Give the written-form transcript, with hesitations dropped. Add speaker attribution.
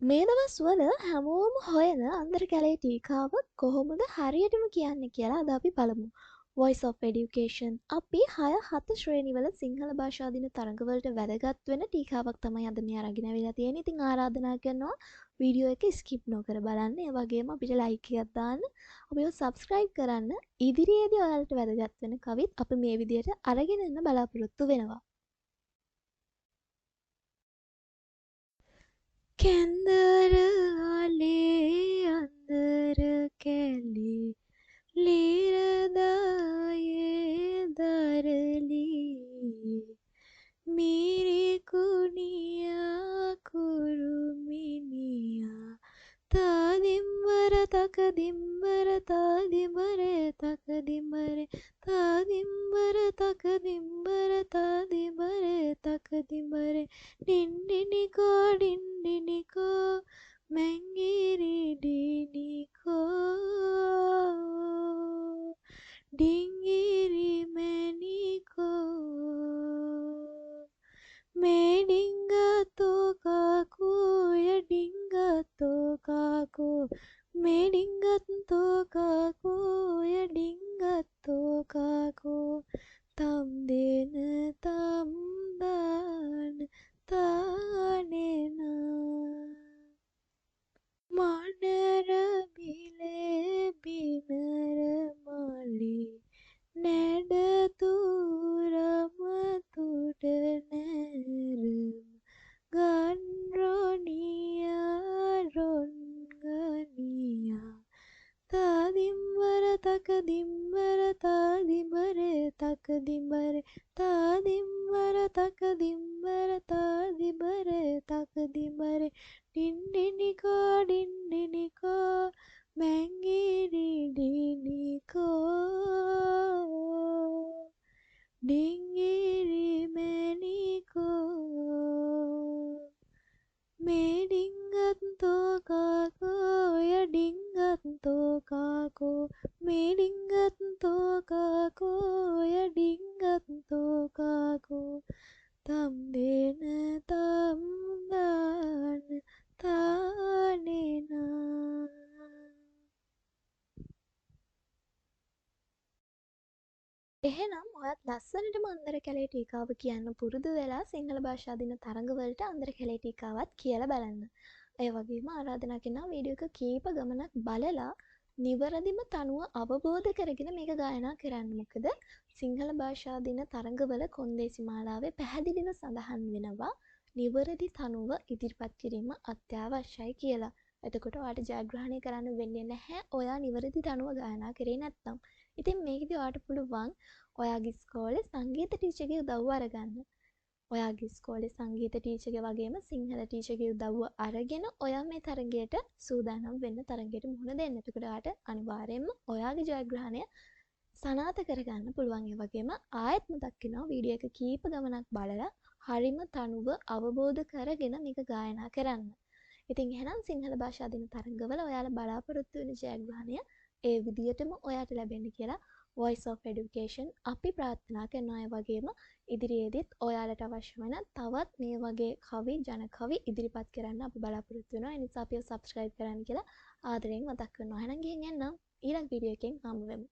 Speaker 1: මේ දවස්වල හැමෝම හොයන අන්දර කැලේ ටීකාව කොහොමද හරියටම කියන්නේ කියලා අද අපි බලමු. Voice of Education අපි 6-7 ශ්‍රේණිවල සිංහල භාෂා දින තරඟවලට වැදගත් වෙන ටීකාවක් තමයි අද මේ අරගෙන අවිලා තියෙන්නේ. ඉතින් ආරාධනා කරනවා වීඩියෝ එක ස්කිප් නොකර බලන්න. ඒ වගේම අපිට ලයික් එකක් දාන්න. අපිව subscribe කරන්න. ඉදිරියේදී ඔයාලට වැදගත් වෙන කවිත් අපි මේ විදියට අරගෙන යන්න බලාපොරොත්තු වෙනවා. කැන්දර අලේ අන්දර කැලේ ලීරදායේ දරලී මිරිකුණියා කුරුමිනියා තාදිම්වර තකදිම්වර තාදිමරේ තකදිමරේ තාදිම්වර තකදිම්වර තාදිමරේ තකදිමරේ ඩින්ඩිනිකෝ ඩින්ඩිනිකෝ මැංගිරිඩිනිකෝ ඩිංගිරි මැනිකෝ මේඩිංගතෝ කාකෝය ඩිංගතෝ කාකෝ මේඩිංගත්තෝ කාකෝය ඩිංගත්තෝ කාකෝ තම් දෙන තම් දාන තානෙනා මනර බිලේ බිනර මලි නැඩතුරම තුඩ නැරම ගන්රොනියා රොන්ගනියා තාදිම්වර තකදිම්වර තාදිමරේ තකදිමරේ තාදිම්වර තකදිම්වර තාදිමරේ තකදිමරේ ඩින්ඩිනිකෝ ඩින්ඩිනිකෝ මැංගිරිඩිනිකෝ ඩිංගිරි මැනිකෝ මේඩිංගත්තෝ කාකෝය ඩිංගත්තෝ කාකෝ මේඩිංගත්තෝ කාකෝය ඩිංගත්තෝ කාකෝ තම් දෙන තම් දාන තානෙනා එහෙනම් ඔයත් ලස්සනටම අන්දර කැලේ ටීකාව කියන්න පුරුදු වෙලා සිංහල භාෂා දින තරඟවලට අන්දර කැලේ ටීකාවත් කියලා බලන්න. ඒ වගේම ආරාධනා කරනවා වීඩියෝ එක කීප ගමනක් බලලා නිවැරදිම තනුව අවබෝධ කරගෙන මේක ගායනා කරන්න. මොකද සිංහල භාෂා දින තරඟවල කොන්දේසි මාලාවේ පැහැදිලිව සඳහන් වෙනවා නිවැරදි තනුව ඉදිරිපත් කිරීම අත්‍යවශ්‍යයි කියලා. එතකොට ඔයාට ජයග්‍රහණය කරන්න වෙන්නේ නැහැ ඔයා නිවැරදි තනුව ගායනා කරේ නැත්නම්. ඉතින් මේකදී ඔයාට පුළුවන් ඔයාගේ ඉස්කෝලේ සංගීත ටීචර්ගේ උදව්ව අරගන්න. ඔයාගේ ඉස්කෝලේ සංගීත ටීචර්ගේ වගේම සිංහල ටීචර්ගේ උදව්ව අරගෙන ඔයා මේ තරගයට සූදානම් වෙන්න තරගයට මුහුණ දෙන්න. එතකොට ඔයාට අනිවාර්යයෙන්ම ඔයාගේ ජයග්‍රහණය සනාථ කරගන්න පුළුවන්. ඒ වගේම ආයෙත් මතක් කරනවා වීඩියෝ එක කීප ගමනක් බලලා හරිම තනුව අවබෝධ කරගෙන මේක ගායනා කරන්න. ඉතින් එහෙනම් සිංහල භාෂා දින තරඟවල ඔයාලා බලාපොරොත්තු වෙන ජයග්‍රහණය ඒ විදියටම ඔයාට ලැබෙන්න කියලා Voice of Education අපි ප්‍රාර්ථනා කරනවා. ඒ වගේම ඉදිරියේදීත් ඔයාලට අවශ්‍ය වෙන තවත් මේ වගේ කවි ජන කවි ඉදිරිපත් කරන්න අපි බලාපොරොත්තු වෙනවා. ඒ නිසා අපිව subscribe කරන්න කියලා ආදරයෙන් මතක් කරනවා. එහෙනම් ගිහින් යන්න ඊළඟ වීඩියෝ එකෙන් හමු වෙමු.